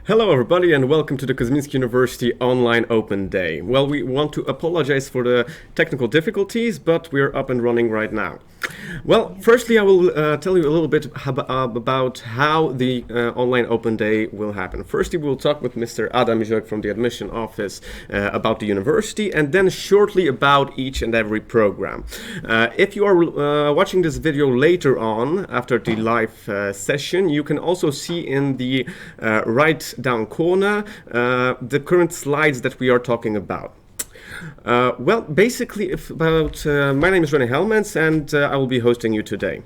Hello everybody and welcome to the Kozminski University Online Open Day. Well, we want to apologize for the technical difficulties, but we're up and running right now. Well, firstly I will tell you a little bit about how the Online Open Day will happen. Firstly, we'll talk with Mr. Adam Izsák from the admission office about the university, and then shortly about each and every program. If you are watching this video later on, after the live session, you can also see in the right down corner the current slides that we are talking about. Well, basically, my name is René Helmans and I will be hosting you today.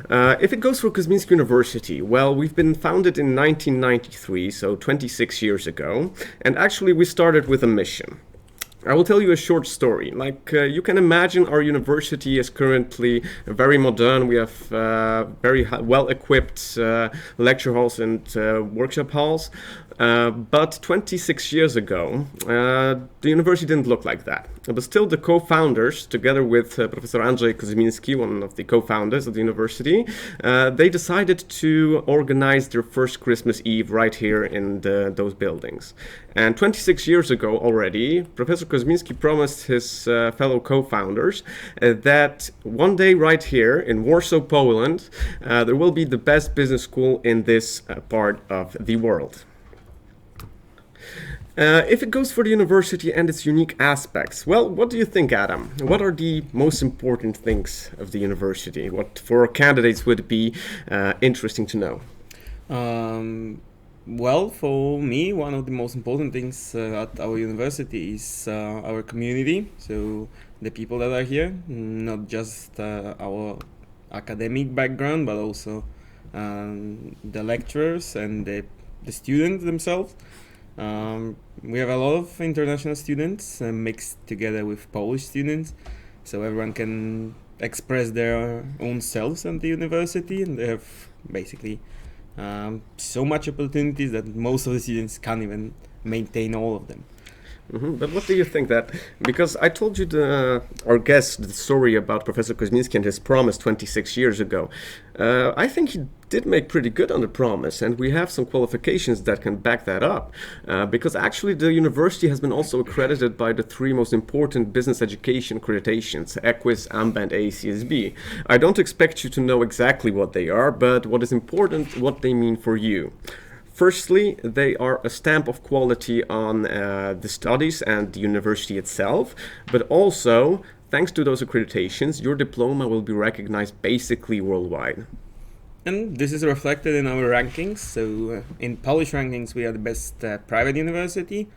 If it goes for Kozminski University, well, we've been founded in 1993, so 26 years ago, and actually we started with a mission. I will tell you a short story. Like you can imagine, our university is currently very modern. We have very well-equipped lecture halls and workshop halls. But 26 years ago, the university didn't look like that. But still, the co-founders, together with Professor Andrzej Kozminski, one of the co-founders of the university, they decided to organize their first Christmas Eve right here in those buildings. And 26 years ago already, Professor Kozminski promised his fellow co-founders that one day right here in Warsaw, Poland, there will be the best business school in this part of the world. If it goes for the university and its unique aspects, well, what do you think, Adam? What are the most important things of the university? What for candidates would be interesting to know? Well, for me, one of the most important things at our university is our community. So the people that are here, not just our academic background, but also the lecturers and the students themselves. We have a lot of international students mixed together with Polish students, so everyone can express their own selves at the university, and they have basically so much opportunities that most of the students can't even maintain all of them. But what do you think that, because I told you our guest the story about Professor Kozminski and his promise 26 years ago. I think he did make pretty good on the promise, and we have some qualifications that can back that up, because actually the university has been also accredited by the three most important business education accreditations, EQUIS, AMBA, and ACSB. I don't expect you to know exactly what they are, but what is important, what they mean for you. Firstly, they are a stamp of quality on the studies and the university itself, but also, thanks to those accreditations, your diploma will be recognized basically worldwide. And this is reflected in our rankings. So in Polish rankings, we are the best private university,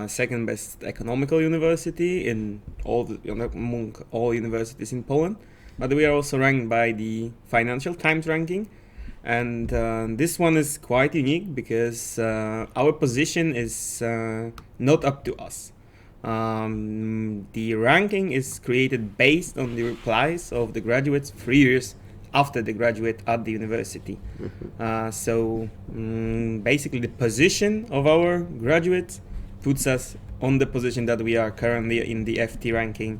second best economical university among all universities in Poland. But we are also ranked by the Financial Times ranking. And this one is quite unique because our position is not up to us. The ranking is created based on the replies of the graduates 3 years after they graduate at the university. So basically the position of our graduates puts us on the position that we are currently in the FT ranking.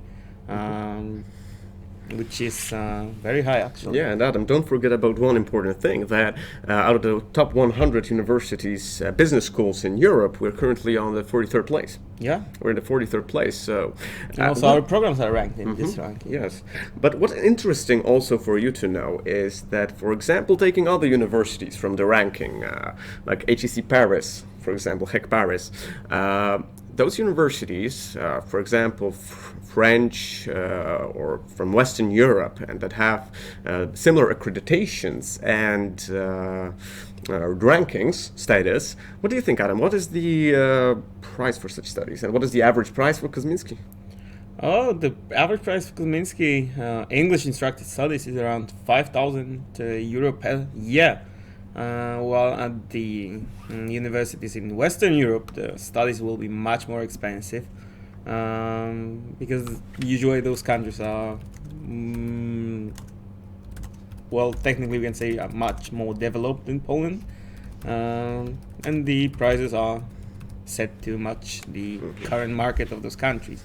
Which is very high, actually. Yeah, and Adam, don't forget about one important thing, that out of the top 100 universities, business schools in Europe, we're currently on the 43rd place. Yeah. We're in the 43rd place, so... And also our programs are ranked in this ranking. Yes, but what's interesting also for you to know is that, for example, taking other universities from the ranking, like HEC Paris, for example, HEC Paris, those universities, for example, French or from Western Europe, and that have similar accreditations and rankings status. What do you think, Adam? What is the price for such studies, and what is the average price for Kozminski? Oh, the average price for Kozminski English instructed studies is around 5,000 euro per year. While at the universities in Western Europe, the studies will be much more expensive, because usually those countries are, well, technically we can say are much more developed than Poland, and the prices are set to match the current market of those countries.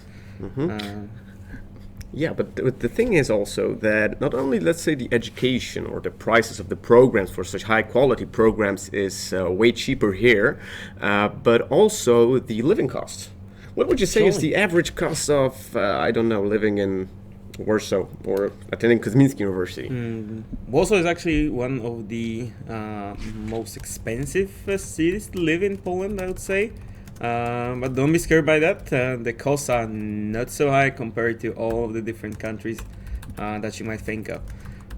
Yeah, but the thing is also that not only, let's say, the education or the prices of the programs for such high quality programs is way cheaper here, but also the living costs. What would you say is Surely. the average cost of, I don't know, living in Warsaw or attending Kozminski University? Warsaw is actually one of the most expensive cities to live in Poland, I would say. But don't be scared by that. The costs are not so high compared to all of the different countries that you might think of.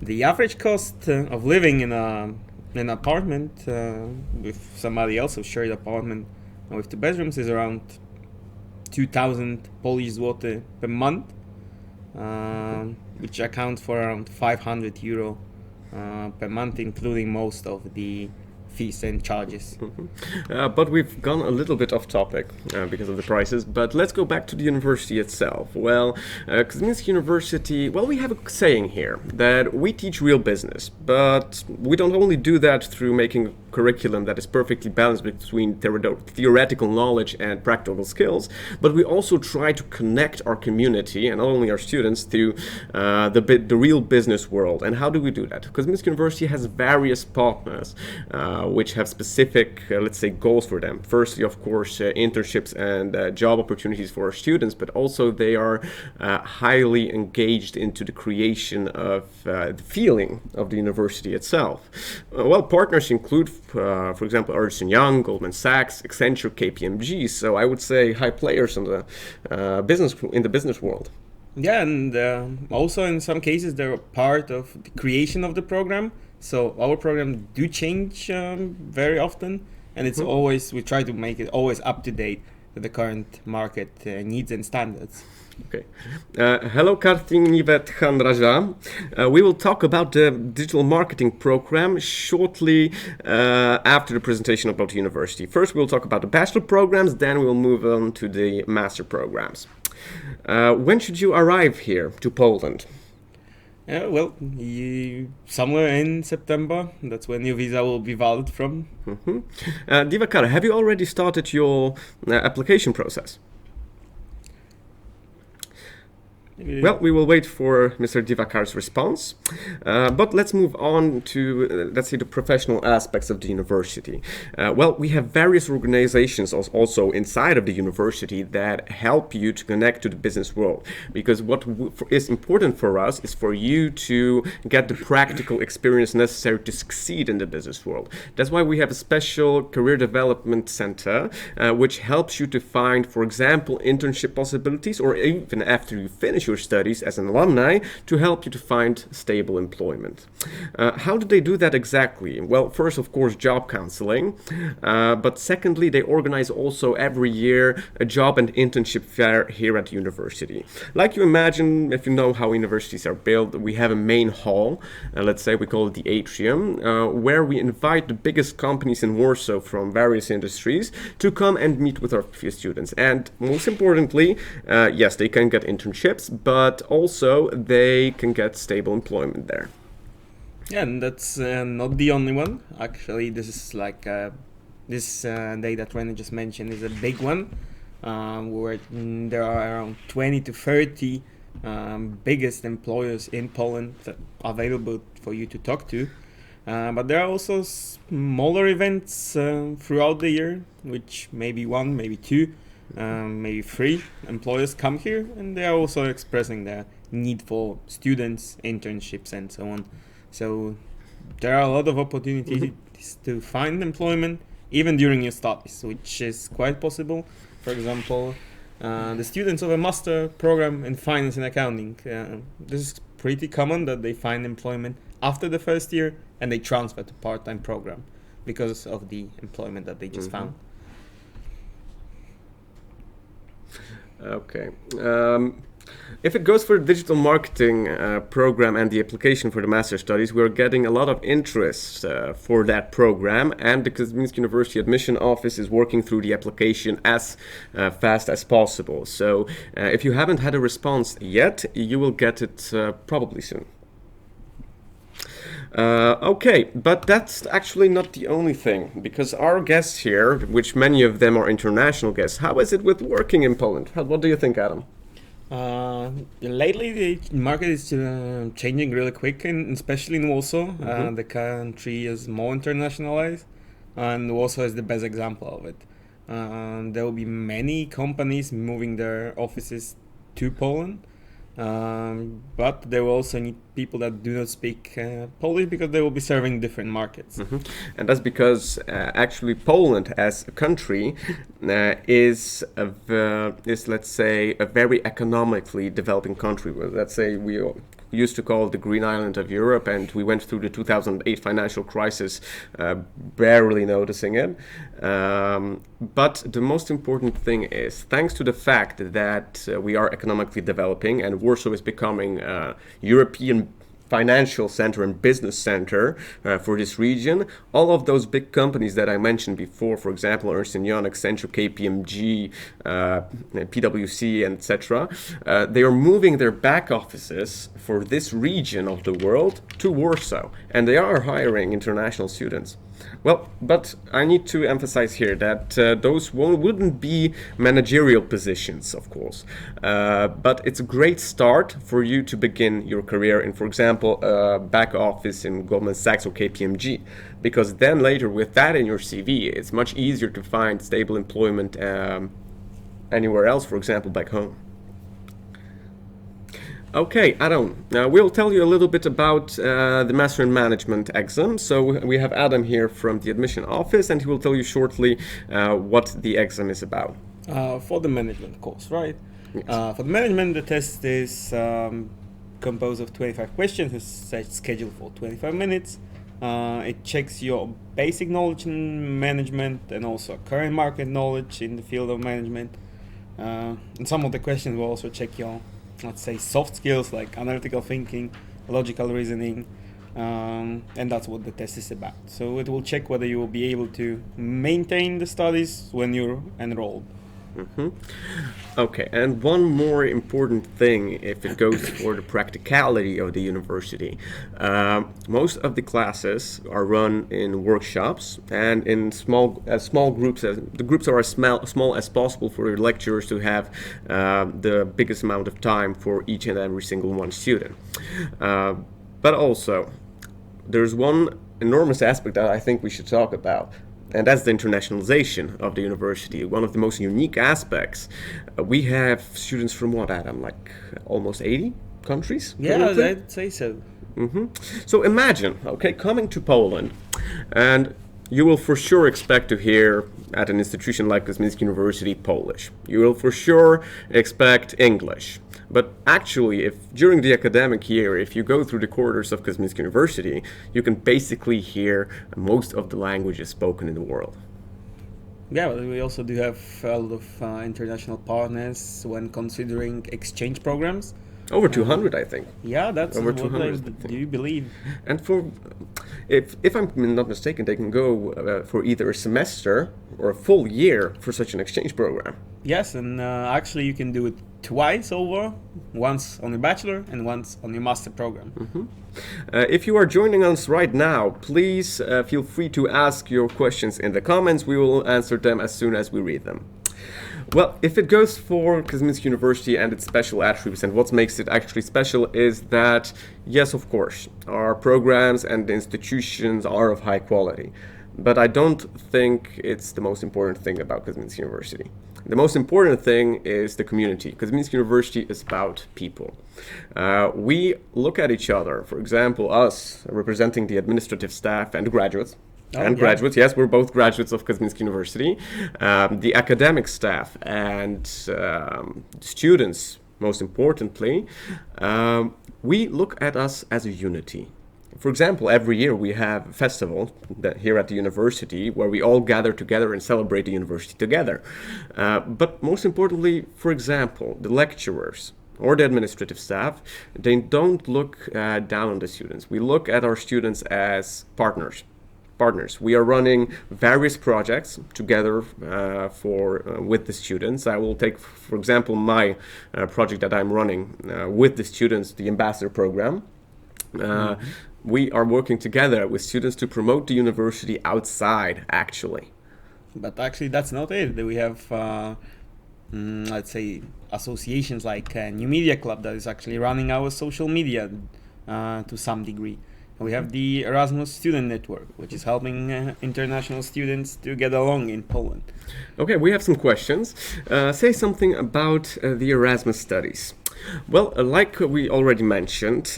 The average cost of living in an apartment with somebody else, a shared apartment with two bedrooms, is around 2,000 Polish zloty per month, which accounts for around 500 euro per month, including most of the fees and charges. But we've gone a little bit off topic because of the prices. But let's go back to the university itself. Well, Kozminski University, well, we have a saying here that we teach real business, but we don't only do that through making a curriculum that is perfectly balanced between theoretical knowledge and practical skills, but we also try to connect our community and not only our students to the real business world. And how do we do that? Kozminski University has various partners which have specific, let's say, goals for them. Firstly, of course, internships and job opportunities for our students, but also they are highly engaged into the creation of the feeling of the university itself. Well, partners include, for example, Ernst & Young, Goldman Sachs, Accenture, KPMG. So I would say high players in the business world. Yeah, and also in some cases they're part of the creation of the program. So our programs do change very often, and it's always, we try to make it always up to date with the current market needs and standards. Okay. Hello, Kartin Nivet Handraja. We will talk about the digital marketing program shortly after the presentation about the university. First, we'll talk about the bachelor programs, then we'll move on to the master programs. When should you arrive here to Poland? Well, somewhere in September, that's when your visa will be valid from. Divakar, have you already started your application process? Well, we will wait for Mr. Divakar's response, but let's move on to, let's say, the professional aspects of the university. Well, we have various organizations also inside of the university that help you to connect to the business world, because what is important for us is for you to get the practical experience necessary to succeed in the business world. That's why we have a special career development center, which helps you to find, for example, internship possibilities, or even after you finish your studies as an alumni, to help you to find stable employment. How do they do that exactly? Well, first, of course, job counseling, but secondly, they organize also every year a job and internship fair here at the university. Like you imagine, if you know how universities are built, we have a main hall, let's say we call it the atrium, where we invite the biggest companies in Warsaw from various industries to come and meet with our students. And most importantly, yes, they can get internships, but also they can get stable employment there. Yeah, and that's not the only one. Actually, this is like this day that Rene just mentioned is a big one, where there are around 20 to 30 biggest employers in Poland that are available for you to talk to. But there are also smaller events throughout the year, which maybe one, maybe two, maybe three employers come here, and they are also expressing their need for students, internships, and so on. So there are a lot of opportunities to find employment even during your studies, which is quite possible. For example, the students of a master program in finance and accounting, this is pretty common that they find employment after the first year and they transfer to part-time program because of the employment that they just found. Okay. If it goes for the digital marketing program and the application for the master studies, we're getting a lot of interest for that program, and the Kozminski University admission office is working through the application as fast as possible. So if you haven't had a response yet, you will get it probably soon. Okay, but that's actually not the only thing, because our guests here, which many of them are international guests, how is it with working in Poland? What do you think, Adam? Lately, the market is changing really quick, and especially in Warsaw. The country is more internationalized, and Warsaw is the best example of it. There will be many companies moving their offices to Poland, but they will also need people that do not speak Polish because they will be serving different markets. And that's because actually Poland as a country is let's say a very economically developing country. Well, let's say we used to call it the Green Island of Europe, and we went through the 2008 financial crisis barely noticing it. But the most important thing is, thanks to the fact that we are economically developing and Warsaw is becoming a European financial center and business center for this region, all of those big companies that I mentioned before, for example, Ernst & Young, Accenture, KPMG, PwC, etc., they are moving their back offices for this region of the world to Warsaw, and they are hiring international students. Well, but I need to emphasize here that those wouldn't be managerial positions, of course, but it's a great start for you to begin your career in, for example, back office in Goldman Sachs or KPMG, because then later with that in your CV, it's much easier to find stable employment anywhere else, for example, back home. Okay, Adam, we'll tell you a little bit about the Master in Management exam. So we have Adam here from the admission office, and he will tell you shortly what the exam is about. For the management course, right? Yes. For the management, the test is composed of 25 questions. It's scheduled for 25 minutes. It checks your basic knowledge in management and also current market knowledge in the field of management. And some of the questions will also check your, let's say, soft skills like analytical thinking, logical reasoning, and that's what the test is about. So it will check whether you will be able to maintain the studies when you're enrolled. Okay, and one more important thing if it goes for the practicality of the university. Most of the classes are run in workshops and in small groups. The groups are as small as possible for the lecturers to have the biggest amount of time for each and every single one student. But also, there's one enormous aspect that I think we should talk about, and that's the internationalization of the university. One of the most unique aspects. We have students from what, Adam? Like almost 80 countries? Yeah, currently? I'd say so. So imagine, okay, coming to Poland, and you will for sure expect to hear at an institution like Kozminski University Polish. You will for sure expect English. But actually, if during the academic year, if you go through the corridors of Kozminski University, you can basically hear most of the languages spoken in the world. Yeah, but we also do have a lot of international partners when considering exchange programs. Over 200, I think. Yeah, that's Over what 200 I is the thing. do believe. And for, if I'm not mistaken, they can go for either a semester or a full year for such an exchange program. Yes, and actually you can do it twice over, once on your bachelor and once on your master program. If you are joining us right now, please feel free to ask your questions in the comments. We will answer them as soon as we read them. Well, if it goes for Kozminski University and its special attributes, and what makes it actually special is that, yes, of course, our programs and the institutions are of high quality. But I don't think it's the most important thing about Kozminski University. The most important thing is the community. Kozminski University is about people. We look at each other, for example, us representing the administrative staff and graduates. Graduates, yes, we're both graduates of Kozminski University. The academic staff and students, most importantly, we look at us as a unity. For example, every year we have a festival here at the university where we all gather together and celebrate the university together. But most importantly, for example, the lecturers or the administrative staff, they don't look down on the students. We look at our students as partners. We are running various projects together with the students. I will take, for example, my project that I'm running with the students, the Ambassador Program. We are working together with students to promote the university outside, actually. But actually, that's not it. We have let's say, associations like New Media Club that is actually running our social media to some degree. We have the Erasmus Student Network, which is helping international students to get along in Poland. Okay, we have some questions. Say something about the Erasmus studies. Well, like we already mentioned,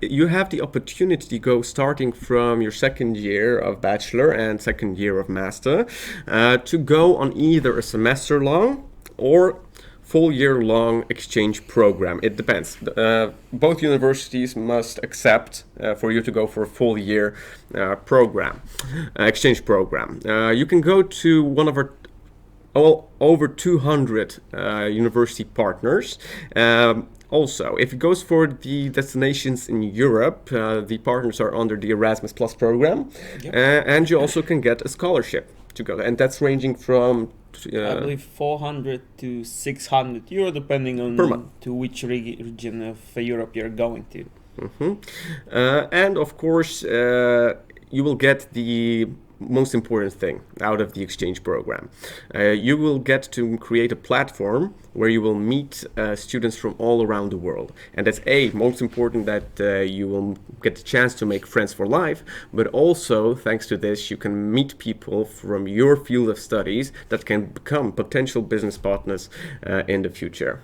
you have the opportunity to go starting from your second year of bachelor and second year of master to go on either a semester long or full year long exchange program. It depends. Both universities must accept for you to go for a full year program, exchange program. You can go to one of our over 200 university partners. Also, if it goes for the destinations in Europe, the partners are under the Erasmus Plus program, and you also can get a scholarship to go, and that's ranging from I believe 400 to 600 euro, depending on to which region of Europe you're going to. And of course, you will get the most important thing out of the exchange program. You will get to create a platform where you will meet students from all around the world. And that's most important, that you will get the chance to make friends for life, but also thanks to this you can meet people from your field of studies that can become potential business partners in the future.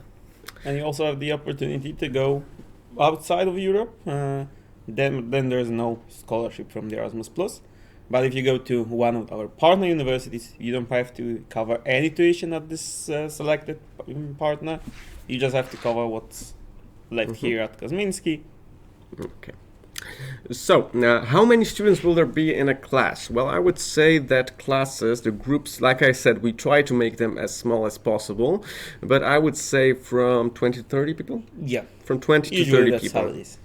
And you also have the opportunity to go outside of Europe. Then there's no scholarship from the Erasmus Plus. But if you go to one of our partner universities, you don't have to cover any tuition at this selected partner. You just have to cover what's left here at Kozminski. Okay. So, how many students will there be in a class? Well, I would say that classes, the groups, like I said, we try to make them as small as possible. But I would say from 20 to 30 people? Yeah. From 20 to 30 people. How it is.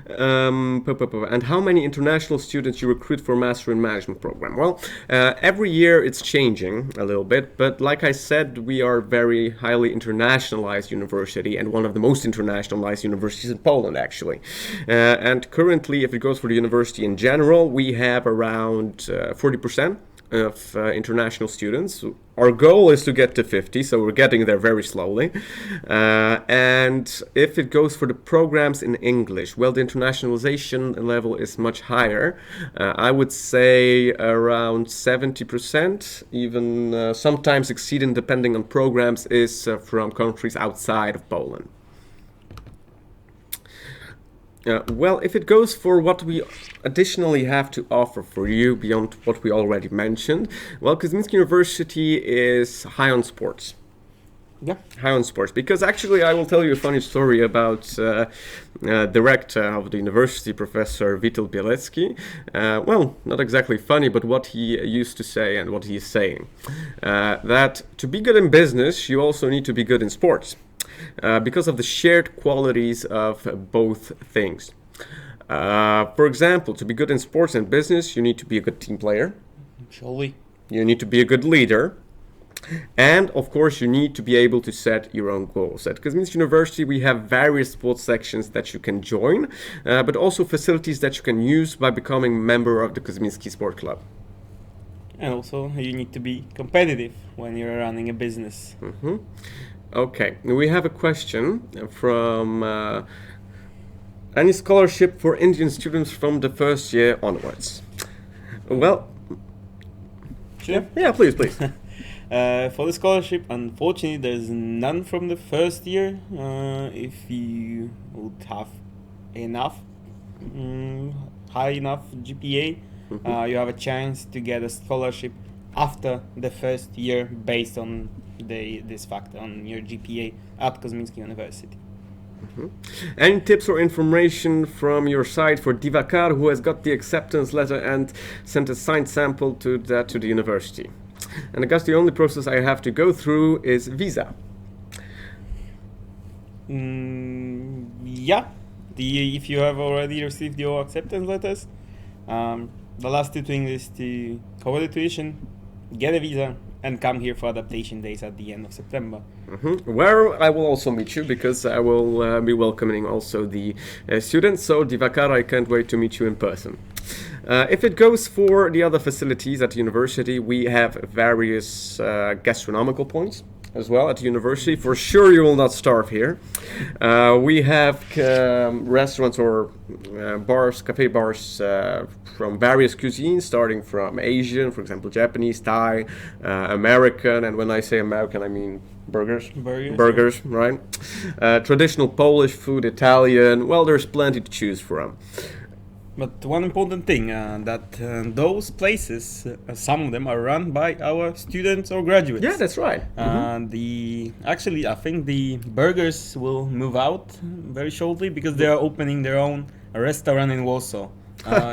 And how many international students you recruit for Master in Management program? Well, every year it's changing a little bit, but like I said, we are very highly internationalized university and one of the most internationalized universities in Poland, actually. And currently, if it goes for the university in general, we have around 40% of international students. Our goal is to get to 50, so we're getting there very slowly. And if it goes for the programs in English, well, the internationalization level is much higher. I would say around 70%, even sometimes exceeding, depending on programs, is from countries outside of Poland. Well, if it goes for what we additionally have to offer for you beyond what we already mentioned, well, Kozminski University is high on sports. Yeah. High on sports, because actually I will tell you a funny story about director of the university, Professor Witold Bielecki. Well, not exactly funny, but what he used to say and what he is saying. That to be good in business, you also need to be good in sports. Because of the shared qualities of both things. For example, to be good in sports and business, you need to be a good team player. Surely. You need to be a good leader. And of course, you need to be able to set your own goals. At Kozminski University, we have various sports sections that you can join, but also facilities that you can use by becoming a member of the Kozminski Sport Club. And also, you need to be competitive when you're running a business. Okay, we have a question from any scholarship for Indian students from the first year onwards? Well, Sure. Yeah, please. For the scholarship, unfortunately, there's none from the first year. If you would have enough, high enough GPA, you have a chance to get a scholarship after the first year based on this factor, on your GPA at Kozminski University. Any tips or information from your side for Divakar, who has got the acceptance letter and sent a signed sample to the university? And I guess the only process I have to go through is visa. Yeah. If you have already received your acceptance letters, the last two things is to cover the tuition, get a visa, and come here for adaptation days at the end of September. Where I will also meet you, because I will be welcoming also the students. So Divakar, I can't wait to meet you in person. If it goes for the other facilities at the university, we have various gastronomical points. as well at the university. For sure, you will not starve here. We have restaurants or bars, cafe bars from various cuisines, starting from Asian, for example, Japanese, Thai, American, and when I say American, I mean burgers. Burgers, right? Traditional Polish food, Italian. Well, there's plenty to choose from. But one important thing that those places, some of them are run by our students or graduates. Yeah, that's right. Actually, I think the burgers will move out very shortly because they are opening their own restaurant in Warsaw,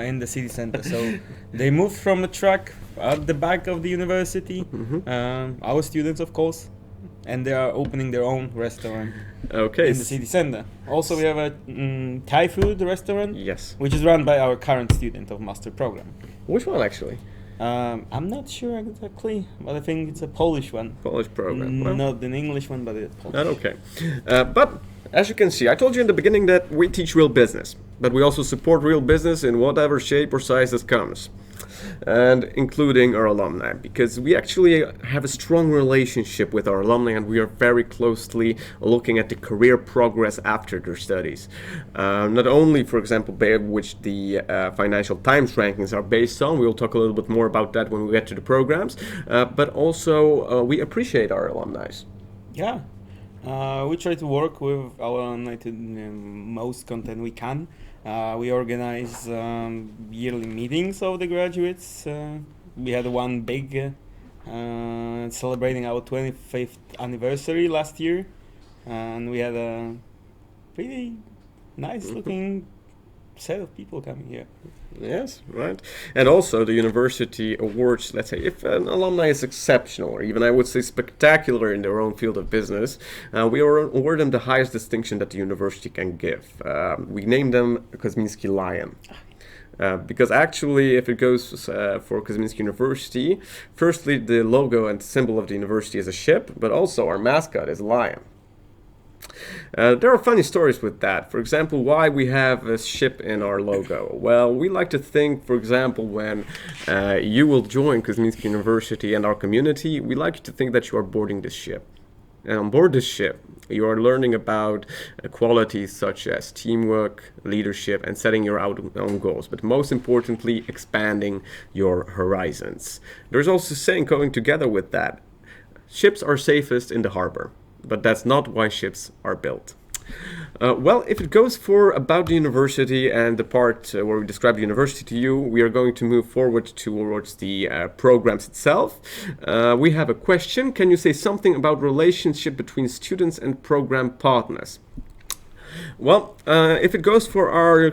in the city center. So they moved from the track at the back of the university. Our students, of course. And they are opening their own restaurant in the city center. Also, we have a Thai food restaurant, yes, which is run by our current student of master program. Which one, actually? I'm not sure exactly, but I think it's a Polish one. Polish program. Not an English one, but it's Polish. Okay. But as you can see, I told you in the beginning that we teach real business, but we also support real business in whatever shape or size this comes, and including our alumni, because we actually have a strong relationship with our alumni and we are very closely looking at the career progress after their studies. Not only, for example, which the Financial Times rankings are based on, we'll talk a little bit more about that when we get to the programs, but also we appreciate our alumni. Yeah. We try to work with our alumni to most content we can. We organize yearly meetings of the graduates. We had one big celebrating our 25th anniversary last year, and we had a pretty nice looking set of people coming here. Yes, right. And also the university awards, let's say, if an alumni is exceptional, or even I would say spectacular in their own field of business, we award them the highest distinction that the university can give. We name them Kozminski Lion. Because actually, if it goes for Kozminski University, firstly, the logo and symbol of the university is a ship, but also our mascot is a lion. There are funny stories with that. For example, why we have a ship in our logo. Well, we like to think, for example, when you will join Kozminski University and our community, we like to think that you are boarding this ship. And on board this ship, you are learning about qualities such as teamwork, leadership, and setting your own goals. But most importantly, expanding your horizons. There's also a saying going together with that. Ships are safest in the harbor. But that's not why ships are built. Well, if it goes for about the university and the part where we describe the university to you, we are going to move forward towards the programs itself. We have a question. Can you say something about relationship between students and program partners? Well, if it goes for our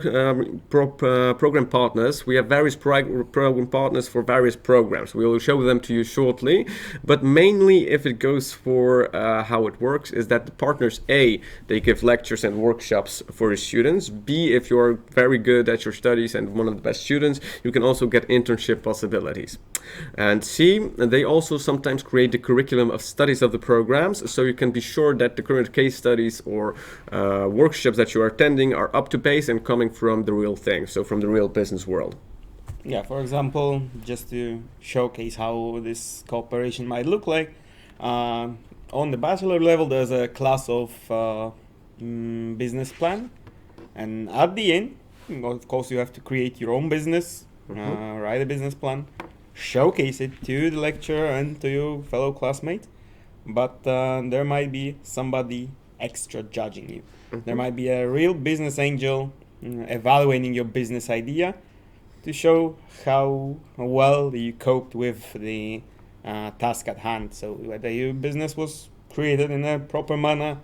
program partners, we have various program partners for various programs. We will show them to you shortly, but mainly if it goes for how it works is that the partners A, they give lectures and workshops for the students. B, if you're very good at your studies and one of the best students, you can also get internship possibilities. And C, they also sometimes create the curriculum of studies of the programs, so you can be sure that the current case studies or workshops that you are attending are up to pace and coming from the real thing, so from the real business world. Yeah, for example, just to showcase how this cooperation might look like, on the bachelor level there's a class of business plan, and at the end, of course, you have to create your own business, write a business plan, showcase it to the lecturer and to your fellow classmate, but there might be somebody extra judging you. There might be a real business angel evaluating your business idea to show how well you coped with the task at hand. So whether your business was created in a proper manner,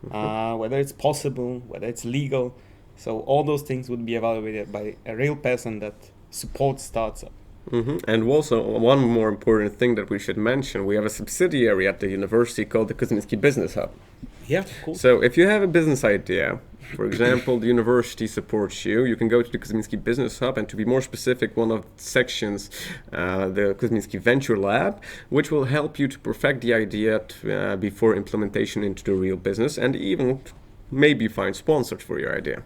whether it's possible, whether it's legal. So all those things would be evaluated by a real person that supports startup. And also, one more important thing that we should mention, we have a subsidiary at the university called the Kozminski Business Hub. Yeah, cool. So if you have a business idea, for example, the university supports you, you can go to the Kozminski Business Hub, and to be more specific, one of the sections, the Kozminski Venture Lab, which will help you to perfect the idea before implementation into the real business, and even maybe find sponsors for your idea.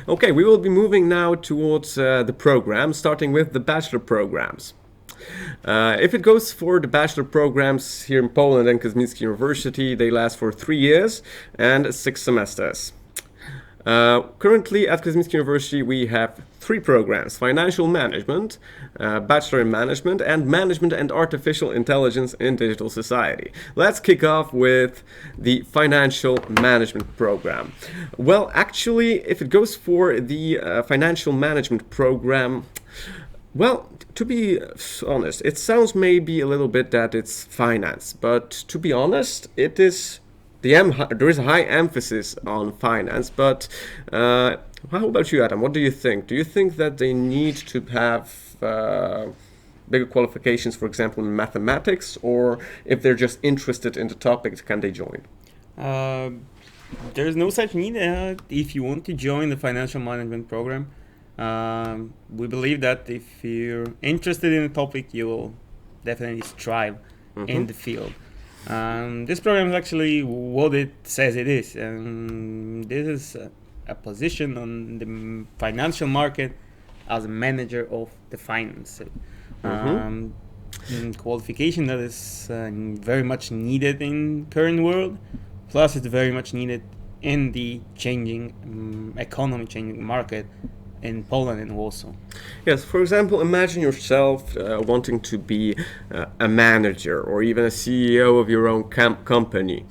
Okay, we will be moving now towards the program, starting with the bachelor programs. If it goes for the bachelor programs here in Poland and Kozminski University, they last for 3 years and 6 semesters. Currently at Kozminski University we have 3 programs: Financial Management, Bachelor in Management, and Management and Artificial Intelligence in Digital Society. Let's kick off with the Financial Management program. Well, actually, if it goes for the Financial Management program, well, to be honest, it sounds maybe a little bit that it's finance, but to be honest, it is there is a high emphasis on finance, but how about you, Adam? What do you think? Do you think that they need to have bigger qualifications, for example, in mathematics, or if they're just interested in the topic, can they join? There's no such need if you want to join the financial management program. We believe that if you're interested in the topic, you will definitely strive in the field. This program is actually what it says it is. This is a position on the financial market as a manager of the finance. Qualification that is very much needed in current world, plus it's very much needed in the changing economy, changing market in Poland and Warsaw. Yes, for example, imagine yourself wanting to be a manager or even a CEO of your own company.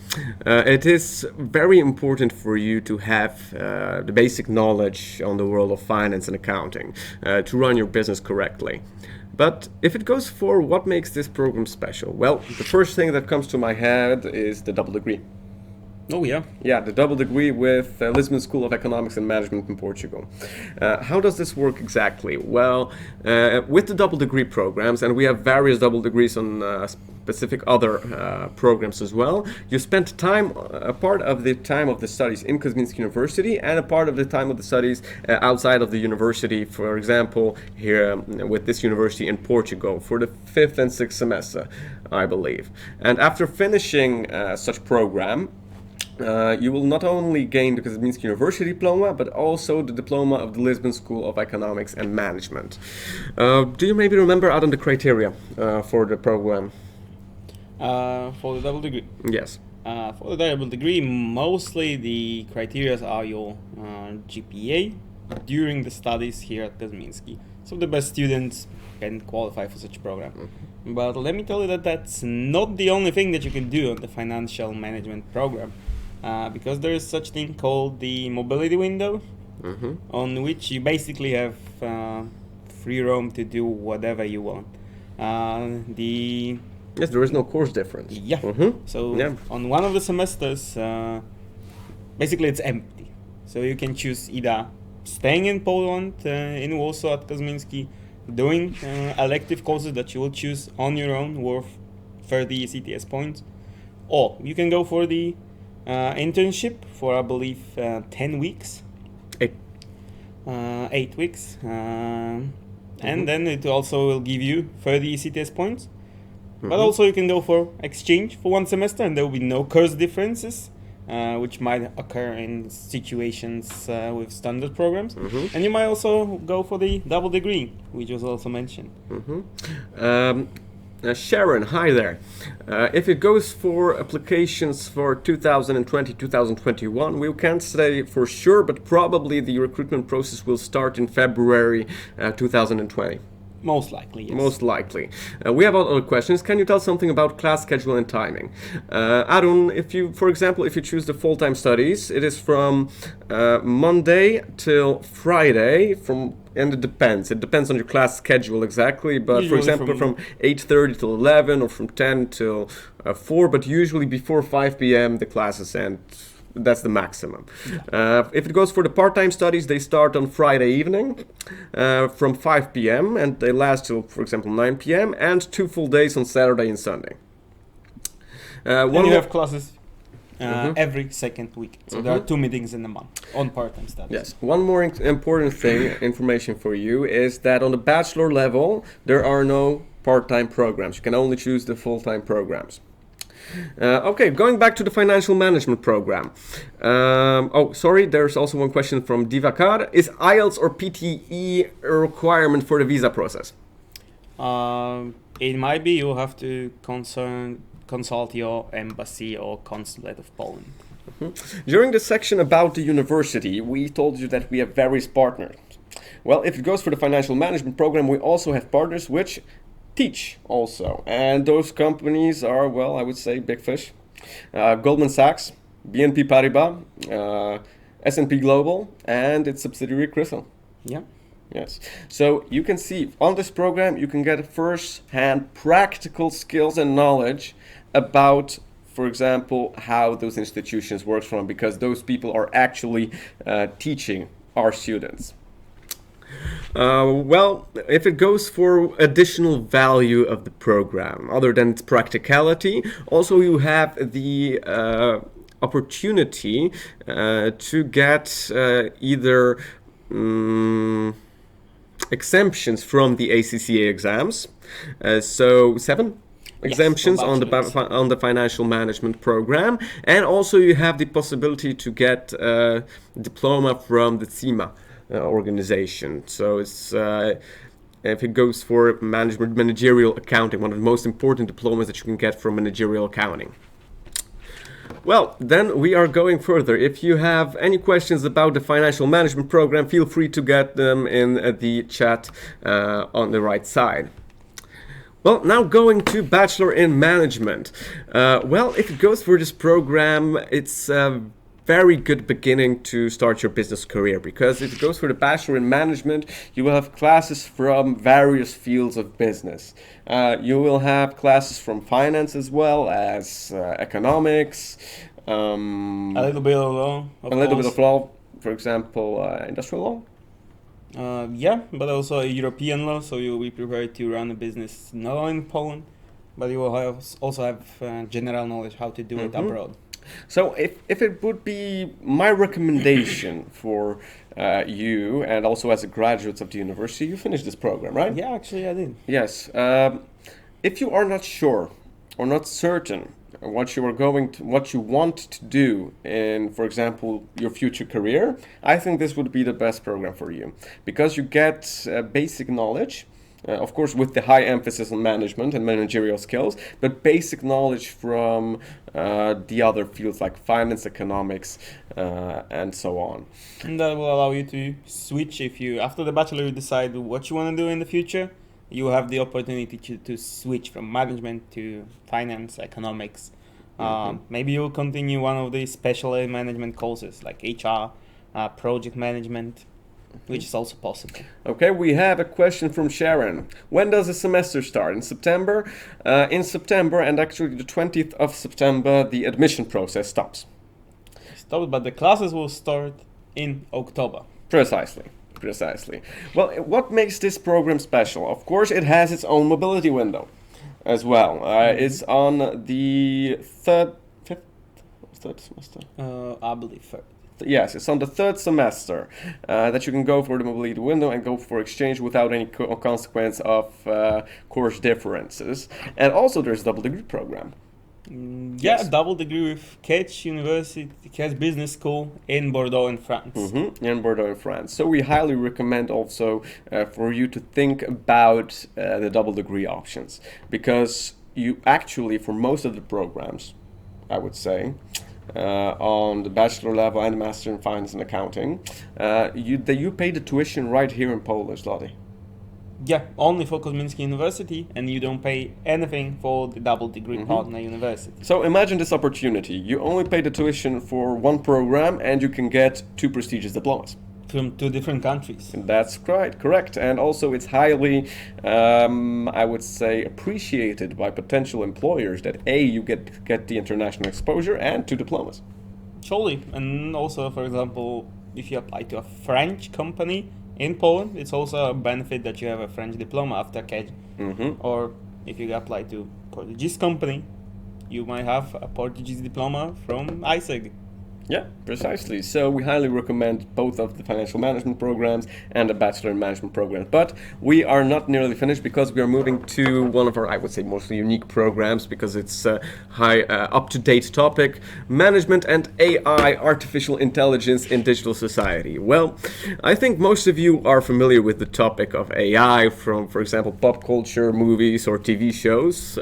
It is very important for you to have the basic knowledge on the world of finance and accounting to run your business correctly. But if it goes for what makes this program special, well, the first thing that comes to my head is the double degree. Oh, yeah. Yeah, the double degree with Lisbon School of Economics and Management in Portugal. How does this work exactly? Well, with the double degree programs, and we have various double degrees on specific other programs as well, you spend time, a part of the time of the studies in Kozminski University and a part of the time of the studies outside of the university, for example, here with this university in Portugal for the 5th and 6th semester, I believe. And after finishing such program, you will not only gain the Kozminski University diploma, but also the diploma of the Lisbon School of Economics and Management. Do you maybe remember, Adam, the criteria for the program? For the double degree? Yes. For the double degree, mostly the criteria are your GPA during the studies here at Kozminski. So the best students can qualify for such program. But let me tell you that that's not the only thing that you can do on the financial management program. Because there is such thing called the mobility window, on which you basically have free roam to do whatever you want. Yes, there is no course difference. Yeah. So on one of the semesters, basically it's empty. So you can choose either staying in Poland, in Warsaw at Kozminski, doing elective courses that you will choose on your own worth 30 CTS points, or you can go for the internship for, I believe, 10 weeks. 8 weeks. And then it also will give you 30 CTS points. But also you can go for exchange for 1 semester, and there will be no course differences, which might occur in situations with standard programs. And you might also go for the double degree, which was also mentioned. Sharon, hi there. If it goes for applications for 2020-2021, we can't say for sure, but probably the recruitment process will start in February 2020. Most likely, yes. Most likely. We have other questions. Can you tell something about class schedule and timing? Arun, for example, if you choose the full-time studies, it is from Monday till Friday, and it depends. It depends on your class schedule exactly, but usually for example, from 8:30 till 11 or from 10 till 4, but usually before 5 p.m. the classes end. That's the maximum. If it goes for the part-time studies, they start on Friday evening from 5 p.m. and they last till, for example, 9 p.m. and 2 full days on Saturday and Sunday. And you have classes every second week. So there are 2 meetings in a month on part-time studies. Yes. One more important information for you is that on the bachelor level, there are no part-time programs. You can only choose the full-time programs. Okay, going back to the financial management program. There's also one question from Divakar. Is IELTS or PTE a requirement for the visa process? It might be you have to consult your embassy or consulate of Poland. During the section about the university, we told you that we have various partners. Well, if it goes for the financial management program, we also have partners which teach also. And those companies are, well, I would say big fish. Goldman Sachs, BNP Paribas, S&P Global, and its subsidiary Crystal. Yeah. Yes. So you can see on this program, you can get first-hand practical skills and knowledge about, for example, how those institutions work from, because those people are actually teaching our students. Well, if it goes for additional value of the program, other than its practicality, also you have the opportunity to get either exemptions from the ACCA exams. So 7 exemptions on the financial management program, and also you have the possibility to get a diploma from the CIMA organization. So it's if it goes for managerial accounting, one of the most important diplomas that you can get from managerial accounting. Well, then we are going further. If you have any questions about the financial management program, feel free to get them in the chat on the right side. Well, now going to Bachelor in Management. Well, if it goes for this program, it's a very good beginning to start your business career, because if it goes for the Bachelor in Management, you will have classes from various fields of business. You will have classes from finance as well as economics. A little bit of law. Bit of law, for example, industrial law. Yeah, but also European law, so you will be prepared to run a business not only in Poland, but you will also have general knowledge how to do it abroad. So if it would be my recommendation for you, and also as a graduate of the university, you finished this program, right? Yeah, actually I did. Yes. If you are not sure or not certain what you want to do in, for example, your future career, I think this would be the best program for you, because you get basic knowledge. Of course, with the high emphasis on management and managerial skills, but basic knowledge from the other fields like finance, economics, and so on. And that will allow you to switch if you, after the bachelor, you decide what you want to do in the future. You have the opportunity to switch from management to finance, economics. Maybe you'll continue one of the special management courses like HR, project management, which is also possible. Okay, we have a question from Sharon. When does the semester start? In September? In September, and actually the 20th of September, the admission process stops. But the classes will start in October. Precisely. Well, what makes this program special? Of course, it has its own mobility window as well. It's on the third semester? I believe third. Yes, it's on the third semester that you can go for the mobility window and go for exchange without any consequence of course differences. And also there's a double degree program. Yes. Double degree with Catch University, Catch Business School in Bordeaux in France. In Bordeaux in France. So we highly recommend also for you to think about the double degree options, because you actually, for most of the programs, I would say, on the bachelor level and master in finance and accounting, you pay the tuition right here in Polish zloty. Yeah, only for Kozminski University, and you don't pay anything for the double degree partner university. So imagine this opportunity. You only pay the tuition for one program and you can get 2 prestigious diplomas. From 2 different countries. That's correct. And also it's highly, I would say, appreciated by potential employers that A, you get the international exposure, and 2 diplomas. Surely. And also, for example, if you apply to a French company in Poland, it's also a benefit that you have a French diploma after CAD. Or if you apply to Portuguese company, you might have a Portuguese diploma from ISEG. Yeah, precisely. So we highly recommend both of the financial management programs and the bachelor in management program. But we are not nearly finished because we are moving to one of our, I would say, mostly unique programs because it's a high, up-to-date topic: management and AI, artificial intelligence in digital society. Well, I think most of you are familiar with the topic of AI from, for example, pop culture, movies, or TV shows.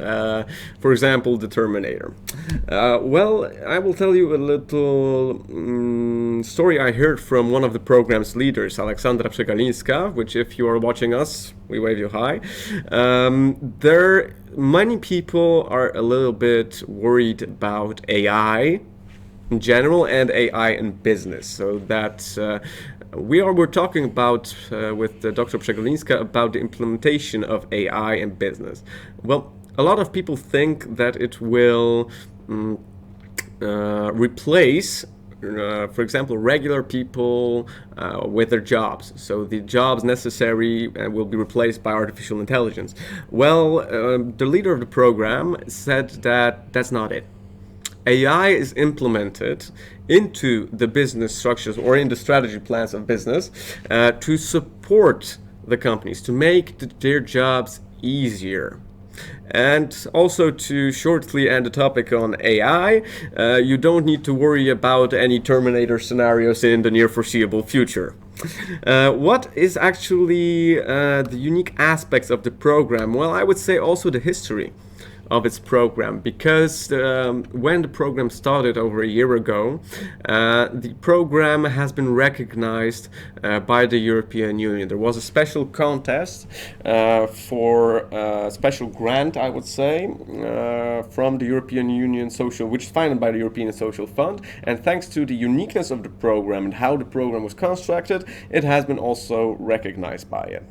For example, The Terminator. Well, I will tell you a little story I heard from one of the program's leaders, Alexandra Przegalinska, which, if you are watching us, we wave you hi. Many people are a little bit worried about AI in general and AI in business. So that we're talking about with Dr. Przegalinska about the implementation of AI in business. Well, a lot of people think that it will replace, for example, regular people with their jobs. So the jobs necessary will be replaced by artificial intelligence. Well, the leader of the program said that that's not it. AI is implemented into the business structures or in the strategy plans of business to support the companies, to make their jobs easier. And also, to shortly end the topic on AI, you don't need to worry about any Terminator scenarios in the near foreseeable future. What is actually the unique aspects of the program? Well, I would say also the history of its program, because when the program started over a year ago, the program has been recognized by the European Union. There was a special contest for a special grant, I would say, from the European Union Social, which is funded by the European Social Fund, and thanks to the uniqueness of the program and how the program was constructed, it has been also recognized by it.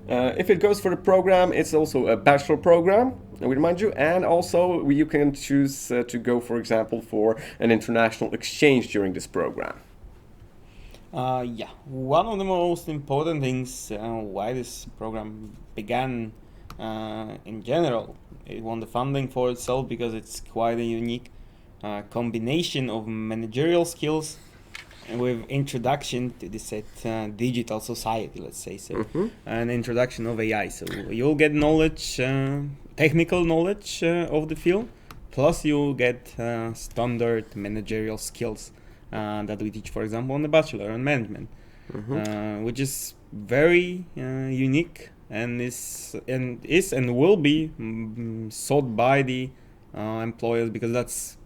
If it goes for the program, it's also a bachelor program, we remind you, and also you can choose to go, for example, for an international exchange during this program. Yeah, one of the most important things why this program began in general, it won the funding for itself because it's quite a unique combination of managerial skills with introduction to this digital society, let's say so, an introduction of AI. So you'll get knowledge, technical knowledge of the field, plus you'll get standard managerial skills that we teach, for example, on the Bachelor in Management, which is very unique and is and will be sought by the employers, because that's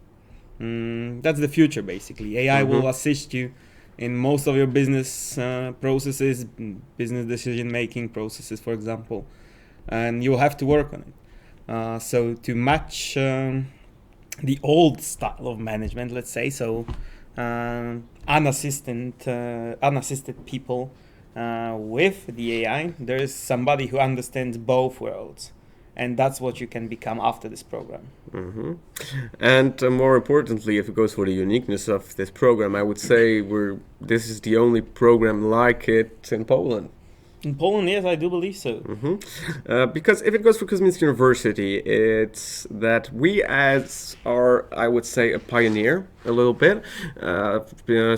the future, basically. AI will assist you in most of your business processes, business decision-making processes, for example, and you'll have to work on it. So to match the old style of management, let's say, so unassisted people with the AI, there is somebody who understands both worlds. And that's what you can become after this program. And more importantly, if it goes for the uniqueness of this program, I would say this is the only program like it in Poland. In Poland, yes, I do believe so. Because if it goes for Kozminski University, it's that we are, I would say, a pioneer a little bit,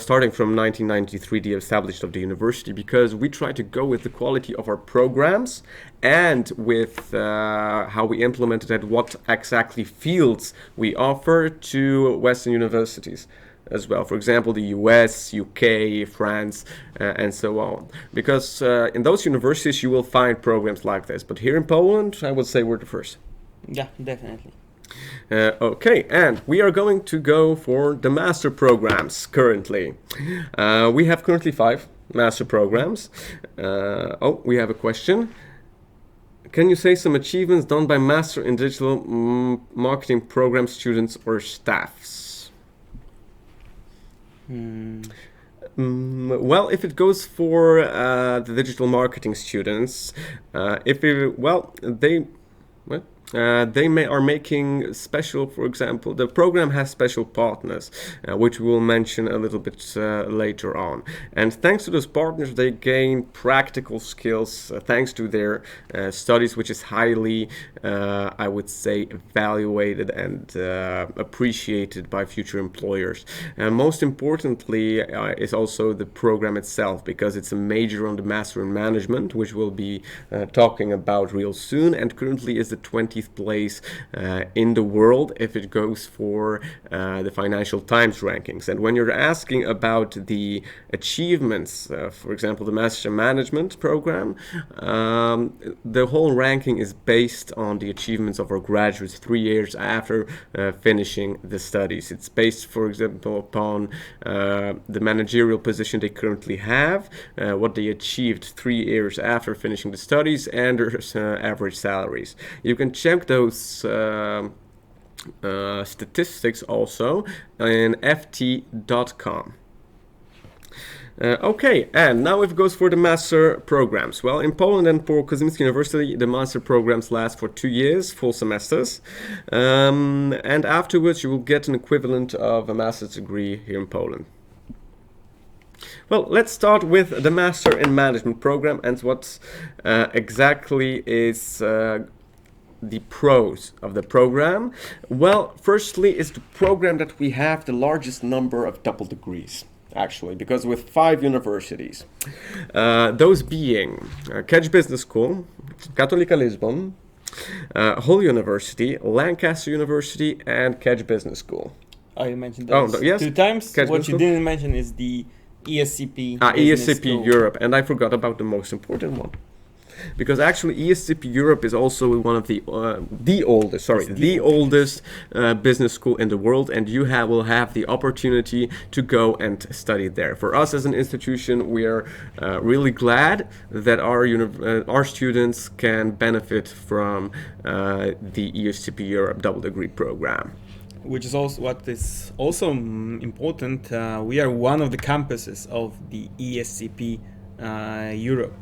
starting from 1993, the established of the university, because we try to go with the quality of our programs and with how we implemented it, what exactly fields we offer to Western universities as well. For example, the US, UK, France, and so on. Because in those universities you will find programs like this. But here in Poland, I would say we're the first. Yeah, definitely. Okay, and we are going to go for the master programs currently. We have currently 5 master programs. We have a question. Can you say some achievements done by Master in Digital Marketing Program students or staffs? Well, if it goes for the digital marketing students, They are making special, for example, the program has special partners, which we will mention a little bit later on. And thanks to those partners, they gain practical skills thanks to their studies, which is highly, I would say, evaluated and appreciated by future employers. And most importantly is also the program itself, because it's a major on the Master in Management, which we'll be talking about real soon, and currently is the 20th place in the world if it goes for the Financial Times rankings. And when you're asking about the achievements, for example, the Master in Management program, the whole ranking is based on the achievements of our graduates 3 years after finishing the studies. It's based, for example, upon the managerial position they currently have, what they achieved 3 years after finishing the studies, and their average salaries. You can check those statistics also in ft.com. Okay, and now if it goes for the master programs. Well, in Poland and for Kozminski University, the master programs last for 2 years, full semesters. And afterwards, you will get an equivalent of a master's degree here in Poland. Well, let's start with the Master in Management program and what exactly is the pros of the program. Well, firstly, is the program that we have the largest number of double degrees, actually, because with 5 universities, those being Kedge Business School, Católica Lisbon, Hull University, Lancaster University, and Kedge Business School. Oh, you mentioned those yes. 2 times. Kedge What you didn't mention is the ESCP. ESCP Europe, and I forgot about the most important one. Because actually ESCP Europe is also one of the oldest business school in the world, and you will have the opportunity to go and study there. For us as an institution, we are really glad that our students can benefit from the ESCP Europe double degree program. Which is also what is also important. We are one of the campuses of the ESCP Europe.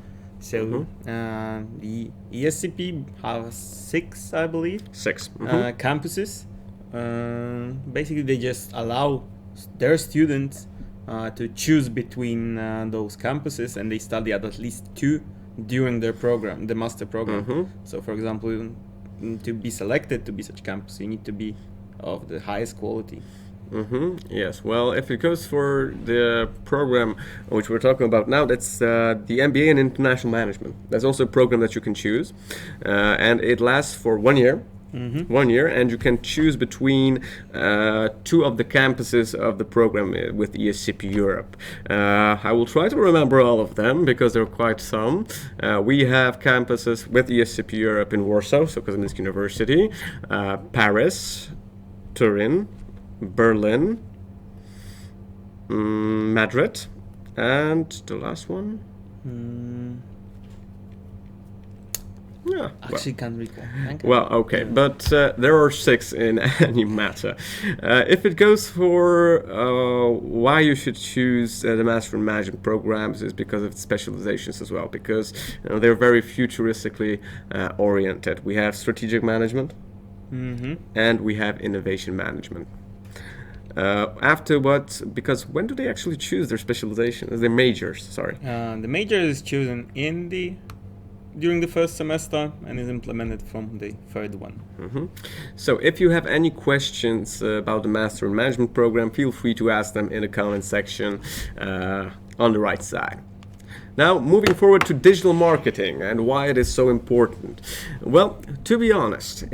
So the ESCP has 6, I believe. 6 campuses. Basically, they just allow their students to choose between those campuses, and they study at least 2 during their program, the master program. So, for example, to be selected to be such campus, you need to be of the highest quality. Yes, well, if it goes for the program which we're talking about now, that's the MBA in International Management. That's also a program that you can choose, and it lasts for 1 year. 1 year, and you can choose between 2 of the campuses of the program with ESCP Europe. I will try to remember all of them because there are quite some. We have campuses with ESCP Europe in Warsaw, so Kozminski University, Paris, Turin, Berlin, Madrid, and the last one. Yeah. Actually, can't recall. Well, okay, but there are 6 in any matter. If it goes for why you should choose the Master in Management programs is because of specializations as well, because they're very futuristically oriented. We have strategic management, and we have innovation management. Afterwards, because when do they actually choose their specialization? Their majors, sorry. The major is chosen during the first semester and is implemented from the third one. So if you have any questions about the Master in Management program, feel free to ask them in the comment section on the right side. Now, moving forward to digital marketing and why it is so important. Well, to be honest,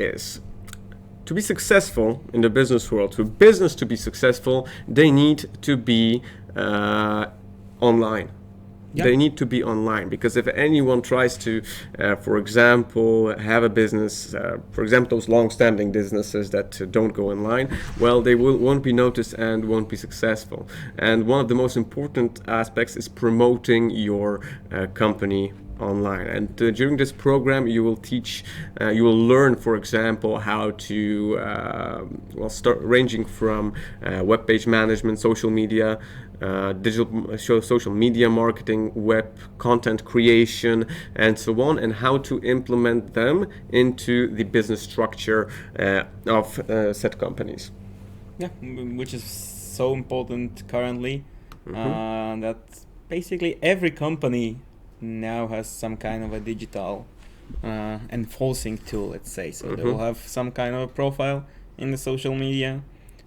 to be successful in the business world, for business to be successful, they need to be online. Yep. They need to be online, because if anyone tries to, for example, have a business, for example, those long-standing businesses that don't go online, well, they won't be noticed and won't be successful. And one of the most important aspects is promoting your company online. And during this program, you will learn, for example, how to, start ranging from web page management, social media, social media marketing, web content creation, and so on, and how to implement them into the business structure of said companies. Yeah, which is so important currently. That basically every company now has some kind of a digital enforcing tool, let's say. So they will have some kind of a profile in the social media.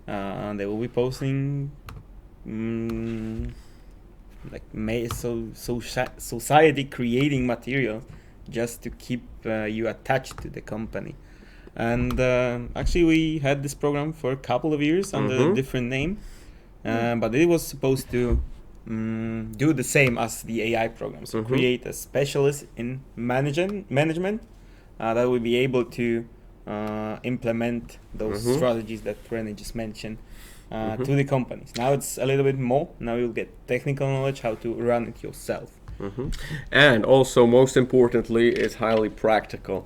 They will be posting society creating material just to keep you attached to the company. And actually we had this program for a couple of years under a different name, but it was supposed to do the same as the AI program. So create a specialist in management that will be able to implement those strategies that René just mentioned to the companies. Now it's a little bit more. Now you'll get technical knowledge how to run it yourself. And also, most importantly, it's highly practical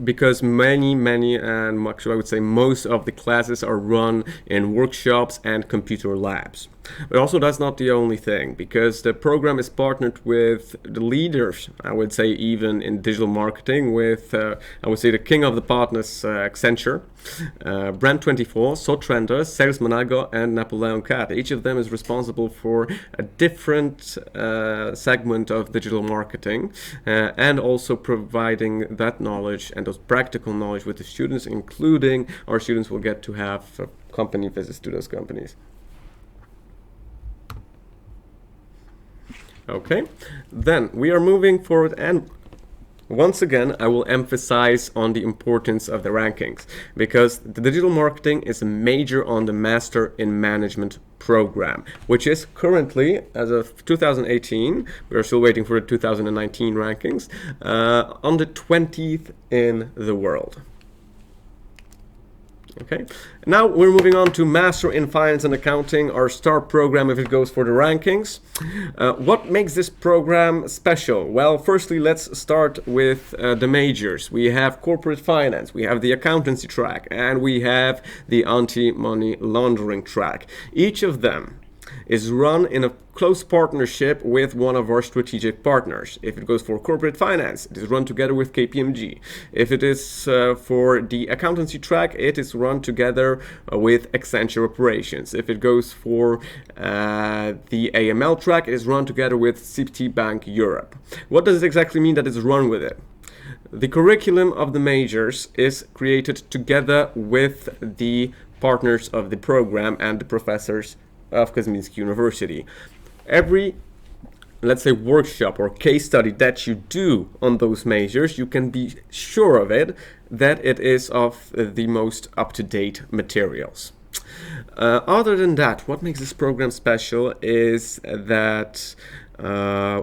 because many, and actually I would say most of the classes are run in workshops and computer labs. But also that's not the only thing, because the program is partnered with the leaders, I would say even in digital marketing, with I would say the king of the partners, Accenture, Brand24, Sotrender, Sales Manago, and Napoleon Cat. Each of them is responsible for a different segment of digital marketing, and also providing that knowledge and those practical knowledge with the students, including our students will get to have company visits to those companies. Okay, then we are moving forward, and once again I will emphasize on the importance of the rankings, because the digital marketing is a major on the Master in Management program, which is currently, as of 2018, we are still waiting for the 2019 rankings, on the 20th in the world. Okay, now we're moving on to Master in Finance and Accounting, our star program if it goes for the rankings. What makes this program special? Well, firstly, let's start with the majors. We have corporate finance, we have the accountancy track, and we have the anti-money laundering track. Each of them is run in a close partnership with one of our strategic partners. If it goes for corporate finance, it is run together with KPMG. If it is for the accountancy track, it is run together with Accenture Operations. If it goes for the AML track, it is run together with Citibank Europe. What does it exactly mean that it's run with it? The curriculum of the majors is created together with the partners of the program and the professors of Kozminski University. Every, let's say, workshop or case study that you do on those majors, you can be sure of it that it is of the most up-to-date materials. Other than that, what makes this program special is that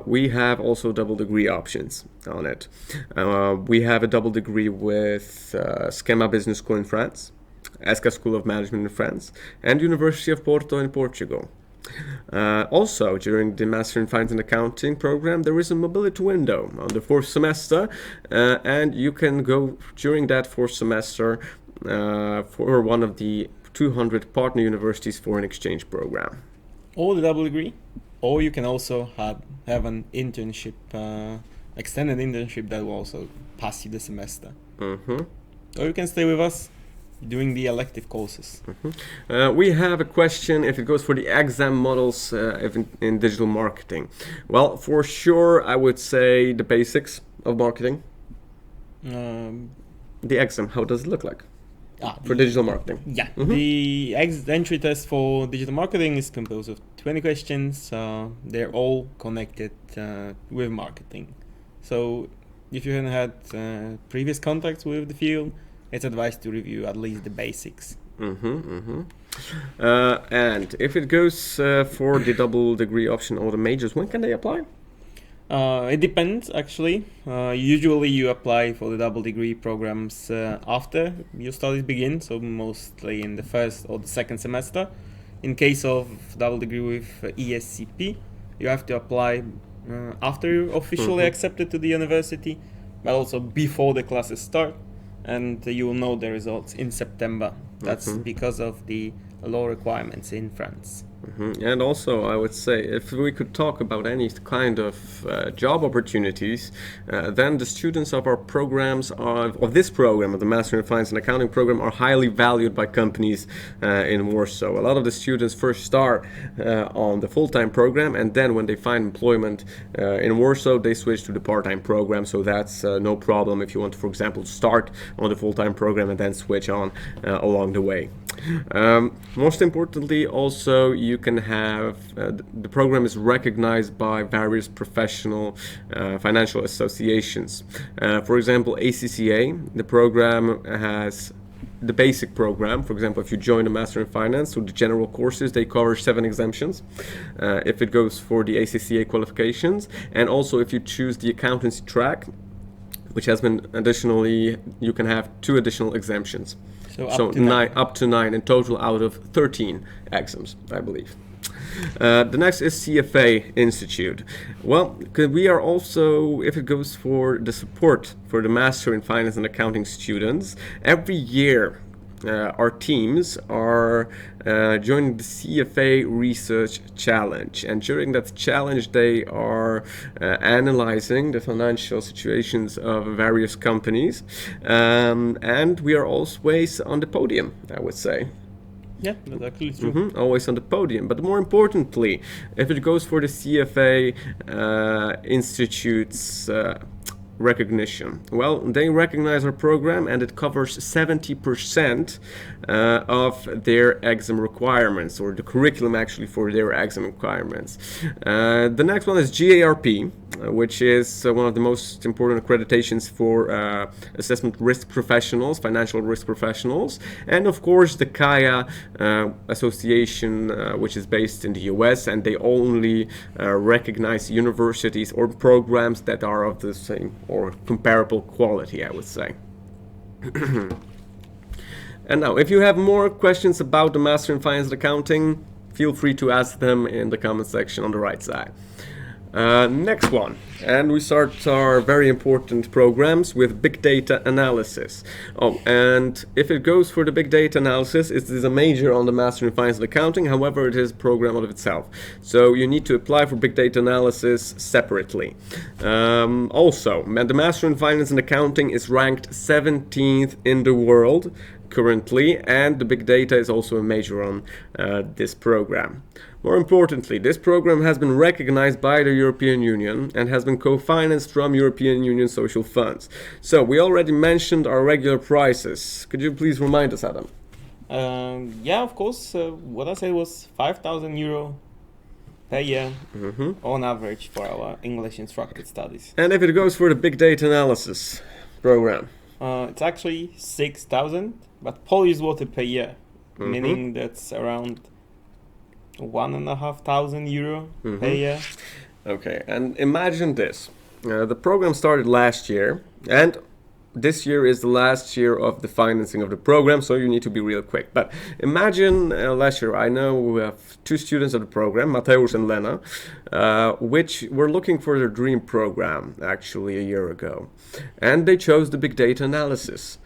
we have also double degree options on it. We have a double degree with Schema Business School in France, ESCA School of Management in France, and University of Porto in Portugal. Also, during the Master in Finance and Accounting program, there is a mobility window on the fourth semester, and you can go during that fourth semester for one of the 200 partner universities foreign exchange program. Or the double degree, or you can also have an internship, extended internship that will also pass you the semester. Or you can stay with us doing the elective courses. We have a question if it goes for the exam models in digital marketing. Well, for sure, I would say the basics of marketing. The exam, how does it look like for digital marketing? Yeah, the entry test for digital marketing is composed of 20 questions. They're all connected with marketing. So if you haven't had previous contacts with the field, it's advised to review at least the basics. And if it goes for the double degree option or the majors, when can they apply? It depends, actually. Usually you apply for the double degree programs after your studies begin, so mostly in the first or the second semester. In case of double degree with ESCP, you have to apply after you're officially accepted to the university, but also before the classes start, and you will know the results in September. That's because of the law requirements in France. And also, I would say, if we could talk about any kind of job opportunities, then the students of our programs, of this program, of the Master in Finance and Accounting program, are highly valued by companies in Warsaw. A lot of the students first start on the full-time program, and then when they find employment in Warsaw, they switch to the part-time program. So that's no problem if you want to, for example, start on the full-time program and then switch on along the way. Most importantly, also, you can have the program is recognized by various professional financial associations. For example, ACCA, the program has the basic program. For example, if you join a Master in Finance, so the general courses, they cover 7 exemptions if it goes for the ACCA qualifications. And also if you choose the accountancy track, which has been additionally, you can have 2 additional exemptions. So up to 9 in total out of 13 exams, I believe. The next is CFA Institute. Well, we are also, if it goes for the support for the Master in Finance and Accounting students, every year our teams are joining the CFA Research Challenge, and during that challenge they are analyzing the financial situations of various companies, and we are always on the podium, I would say. Yeah, that's actually true. Always on the podium. But more importantly, if it goes for the CFA Institute's recognition, well, they recognize our program and it covers 70% of their exam requirements, or the curriculum actually for their exam requirements. The next one is GARP, which is one of the most important accreditations for assessment risk professionals, financial risk professionals, and of course the Kaya Association, which is based in the US, and they only recognize universities or programs that are of the same or comparable quality, I would say. And now, if you have more questions about the Master in Finance and Accounting, feel free to ask them in the comment section on the right side. Next one, and we start our very important programs with big data analysis. Oh, and if it goes for the big data analysis, it is a major on the Master in Finance and Accounting. However, it is a program of itself, so you need to apply for big data analysis separately. Also, the Master in Finance and Accounting is ranked 17th in the world currently, and the big data is also a major on this program. More importantly, this program has been recognized by the European Union and has been co-financed from European Union social funds. So we already mentioned our regular prices. Could you please remind us, Adam? Yeah, of course. What I said was €5,000 per year on average for our English instructed studies. And if it goes for the big data analysis program? It's actually 6,000, but Polish zloty per year, meaning that's around €1,500 per year. Okay, and imagine this. The program started last year, and this year is the last year of the financing of the program, so you need to be real quick. But imagine last year, I know we have 2 students of the program, Mateusz and Lena, which were looking for their dream program actually a year ago. And they chose the big data analysis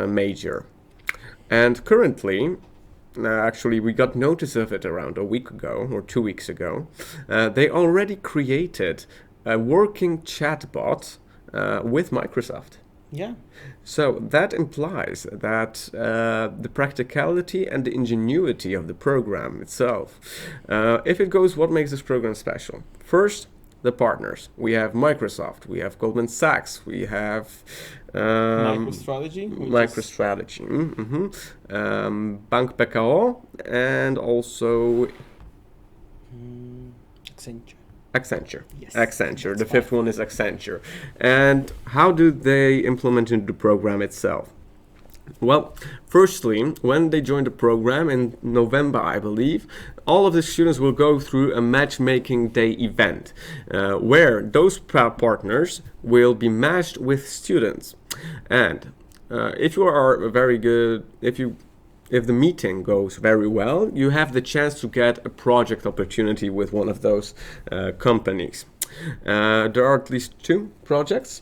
major. And currently, actually, we got notice of it around a week ago or 2 weeks ago. They already created a working chatbot with Microsoft. Yeah. So that implies that the practicality and the ingenuity of the program itself. If it goes, what makes this program special? First, the partners. We have Microsoft, we have Goldman Sachs, we have MicroStrategy, Bank PKO, and also Accenture. Yes. Accenture. The 5th one is Accenture. And how do they implement into the program itself? Well, firstly, when they join the program in November, I believe, all of the students will go through a matchmaking day event where those partners will be matched with students. And if you are very good, if the meeting goes very well, you have the chance to get a project opportunity with one of those companies. There are at least 2 projects.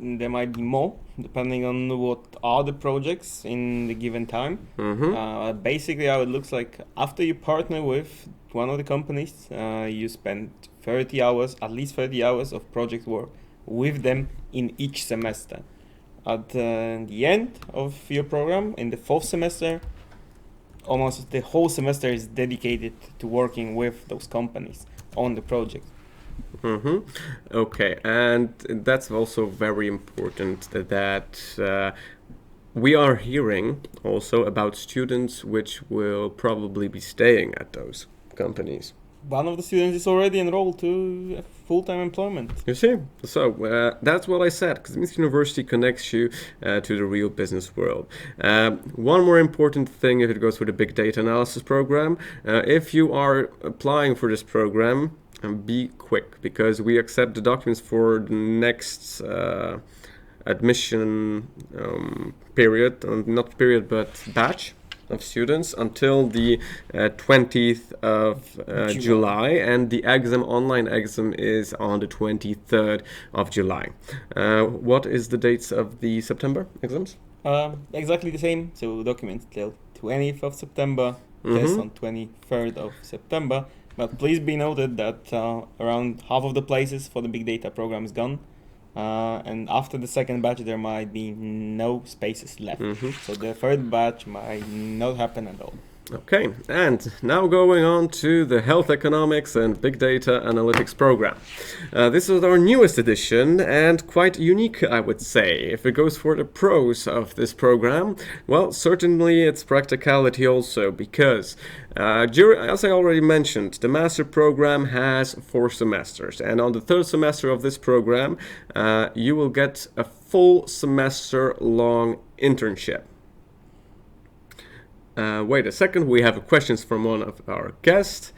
There might be more, depending on what are the projects in the given time. Basically, how it looks like after you partner with one of the companies, you spend 30 hours, at least 30 hours of project work with them in each semester. At the end of your program, in the 4th semester, almost the whole semester is dedicated to working with those companies on the project. Okay, and that's also very important that we are hearing also about students which will probably be staying at those companies. One of the students is already enrolled to full-time employment. You see? So that's what I said. Kozminski University connects you to the real business world. One more important thing if it goes for the big data analysis program, if you are applying for this program, be quick, because we accept the documents for the next admission period, not period but batch of students until the 20th of July, and the online exam is on the 23rd of July. What is the dates of the September exams? Exactly the same. So documents till 20th of September, test on 23rd of September. But please be noted that around half of the places for the big data program is gone. And after the second batch, there might be no spaces left. So the third batch might not happen at all. Okay, and now going on to the Health Economics and Big Data Analytics program. This is our newest edition and quite unique, I would say. If it goes for the pros of this program, well, certainly it's practicality also, because as I already mentioned, the master program has 4 semesters, and on the 3rd semester of this program, you will get a full semester long internship. Wait a second, we have questions from one of our guests.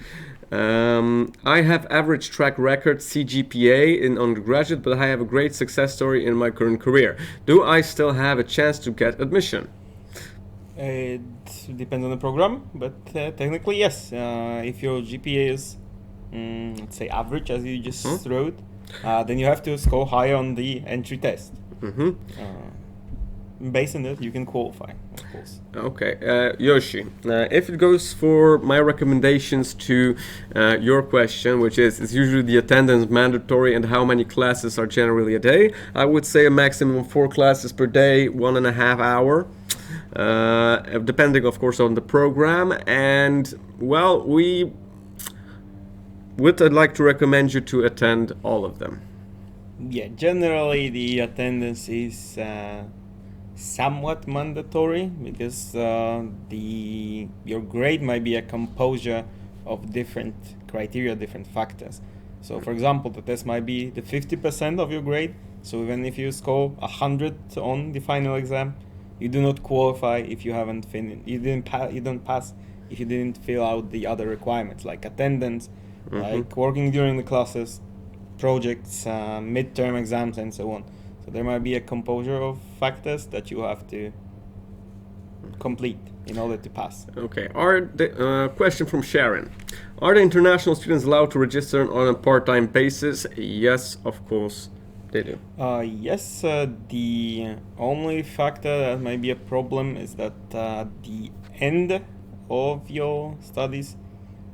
I have average track record CGPA in undergraduate, but I have a great success story in my current career. Do I still have a chance to get admission? It depends on the program, but technically yes. If your GPA is, let's say, average, as you just wrote, then you have to score high on the entry test. Based on that, you can qualify, of course. Okay, Yoshi, if it goes for my recommendations to your question, which is usually the attendance mandatory and how many classes are generally a day, I would say a maximum of 4 classes per day, 1.5 hours, depending, of course, on the program. And, well, I'd like to recommend you to attend all of them. Yeah, generally the attendance is somewhat mandatory, because your grade might be a composure of different criteria, different factors. So for example, the test might be the 50% of your grade, so even if you score 100 on the final exam, you do not qualify if you haven't you don't pass if you didn't fill out the other requirements, like attendance, like working during the classes, projects, midterm exams, and so on. So there might be a composure of factors that you have to complete in order to pass. Okay. Question from Sharon. Are the international students allowed to register on a part-time basis? Yes, of course they do. Yes, the only factor that might be a problem is that at the end of your studies,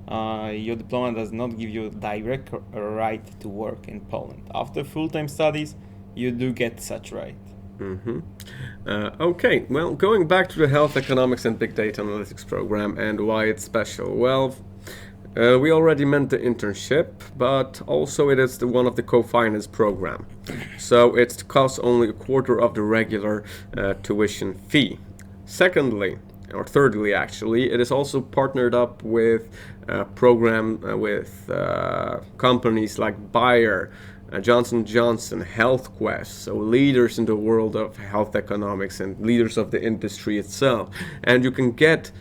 your diploma does not give you a direct right to work in Poland. After full-time studies, you do get such right. Okay, well, going back to the Health Economics and Big Data Analytics program and why it's special. Well, we already meant the internship, but also it is one of the co-finance program. So it costs only a quarter of the regular tuition fee. Thirdly, actually, it is also partnered up with a program with companies like Bayer, Johnson & Johnson, HealthQuest, so leaders in the world of health economics and leaders of the industry itself. And you can get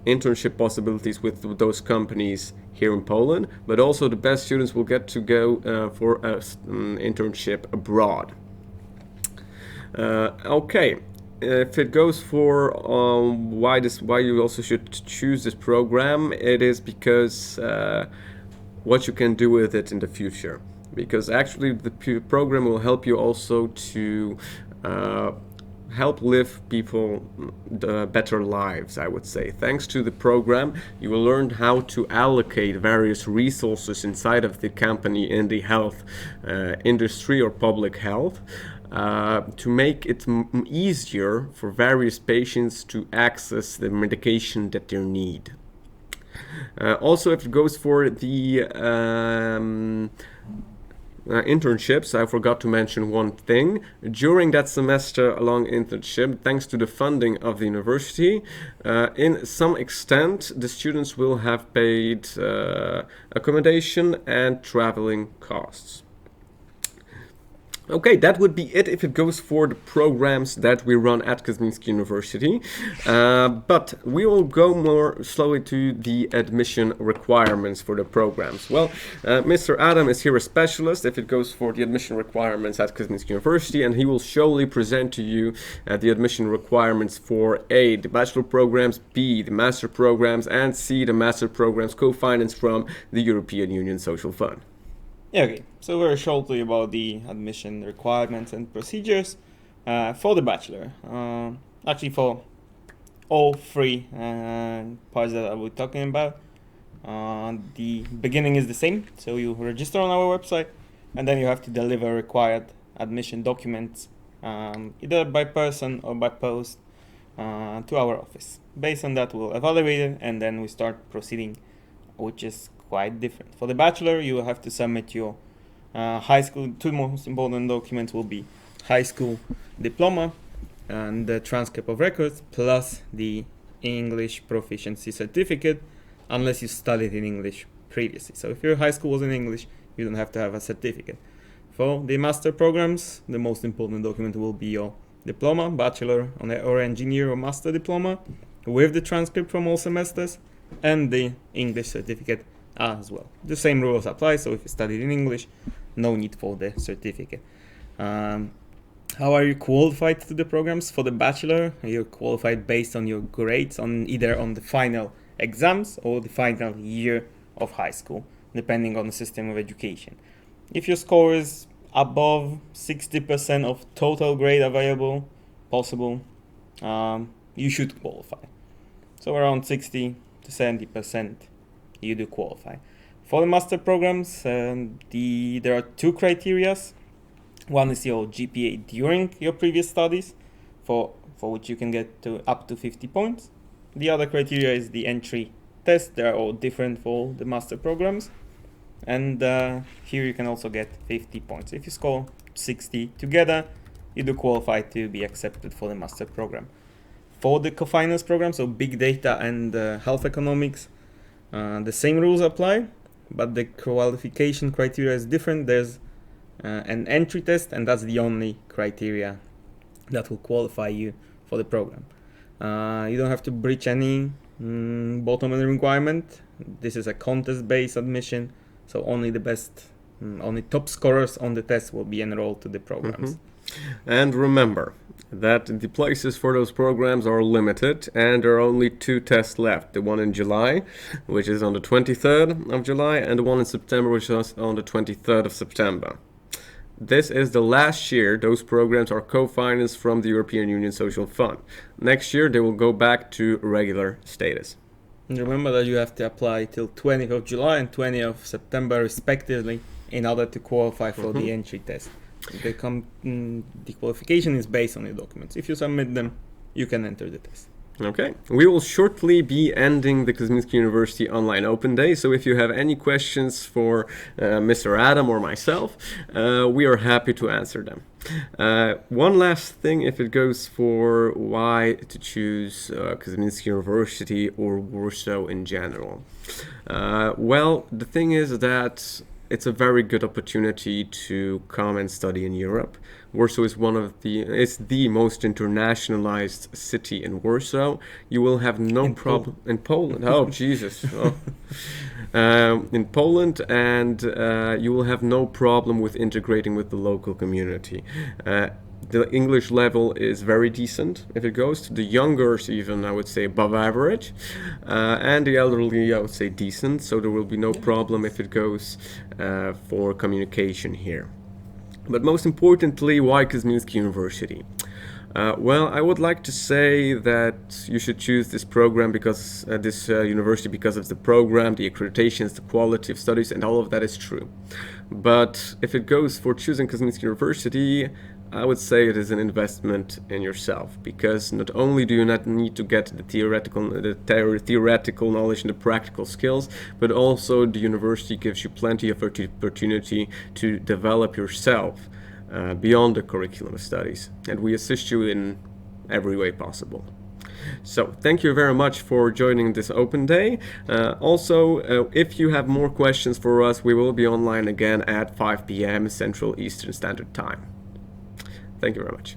internship possibilities with those companies here in Poland, but also the best students will get to go for an internship abroad. Okay, if it goes for why you also should choose this program, it is because what you can do with it in the future. Because actually, the program will help you also to help live people better lives, I would say. Thanks to the program, you will learn how to allocate various resources inside of the company in the health industry or public health to make it easier for various patients to access the medication that they need. Also, if it goes for the internships, I forgot to mention one thing. During that semester-long internship, thanks to the funding of the university, in some extent, the students will have paid accommodation and traveling costs. Okay, that would be it if it goes for the programs that we run at Kozminski University. But we will go more slowly to the admission requirements for the programs. Well, Mr. Adam is here a specialist if it goes for the admission requirements at Kozminski University, and he will surely present to you the admission requirements for A, the Bachelor Programs, B, the Master Programs, and C, the Master Programs co-financed from the European Union Social Fund. Yeah, okay, so very shortly about the admission requirements and procedures for the bachelor. Actually, for all three parts that I will be talking about, the beginning is the same. So you register on our website, and then you have to deliver required admission documents, either by person or by post, to our office. Based on that, we'll evaluate it, and then we start proceeding, which is quite different. For the bachelor, you will have to submit your high school. Two most important documents will be high school diploma and the transcript of records, plus the English proficiency certificate, unless you studied in English previously. So if your high school was in English, you don't have to have a certificate. For the master programs, the most important document will be your diploma, bachelor or engineer or master diploma, with the transcript from all semesters, and the English certificate as well. The same rules apply, so if you studied in English, no need for the certificate. How are you qualified to the programs? For the bachelor, you're qualified based on your grades on either on the final exams or the final year of high school, depending on the system of education. If your score is above 60% of total grade available, possible, you should qualify. So around 60 to 70%, you do qualify. For the master programs, there are two criteria. One is your GPA during your previous studies, for which you can get to up to 50 points. The other criteria is the entry test. They are all different for the master programs. And here you can also get 50 points. If you score 60 together, you do qualify to be accepted for the master program. For the co-finance program, so big data and health economics, the same rules apply, but the qualification criteria is different. There's an entry test, and that's the only criteria that will qualify you for the program. You don't have to breach any bottom line requirement. This is a contest-based admission, so only the best, only top scorers on the test will be enrolled to the programs. And remember that the places for those programs are limited, and there are only two tests left. The one in July, which is on the 23rd of July, and the one in September, which is on the 23rd of September. This is the last year those programs are co-financed from the European Union Social Fund. Next year, they will go back to regular status. And remember that you have to apply till 20th of July and 20th of September respectively in order to qualify for the entry test. The qualification is based on your documents. If you submit them, you can enter the test. Okay, we will shortly be ending the Kozminski University Online Open Day, so if you have any questions for Mr. Adam or myself, we are happy to answer them. One last thing, if it goes for why to choose Kozminski University or Warsaw in general. Well, the thing is that it's a very good opportunity to come and study in Europe. Warsaw is it's the most internationalized city in Warsaw. You will have no problem in Poland. Oh, Jesus. Oh. In Poland, and you will have no problem with integrating with the local community. The English level is very decent if it goes. To the youngers, even, I would say above average. And the elderly, I would say decent. So there will be no problem if it goes for communication here. But most importantly, why Kozminski University? Well, I would like to say that you should choose this program because this university because of the program, the accreditations, the quality of studies, and all of that is true. But if it goes for choosing Kozminski University, I would say it is an investment in yourself, because not only do you not need to get the theoretical knowledge and the practical skills, but also the university gives you plenty of opportunity to develop yourself beyond the curriculum of studies, and we assist you in every way possible. So thank you very much for joining this open day. If you have more questions for us, we will be online again at 5 p.m. Central Eastern Standard Time. Thank you very much.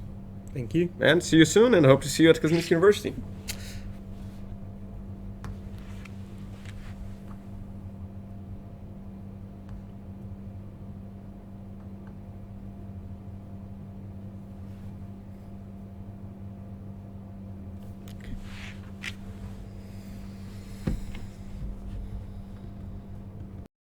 Thank you. And see you soon, and hope to see you at Kozminski University.